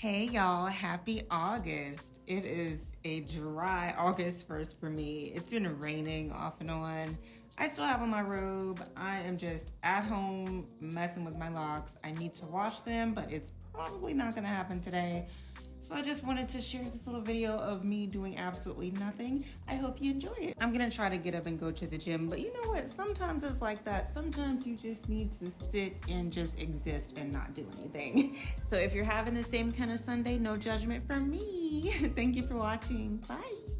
Hey y'all, happy August. It is a dry August 1st for me. It's been raining off and on. I still have on my robe. I am just at home messing with my locks. I need to wash them, but it's probably not gonna happen today. So I just wanted to share this little video of me doing absolutely nothing. I hope you enjoy it. I'm gonna try to get up and go to the gym, but you know what? Sometimes it's like that. Sometimes you just need to sit and just exist and not do anything. So if you're having the same kind of Sunday, no judgment from me. Thank you for watching. Bye.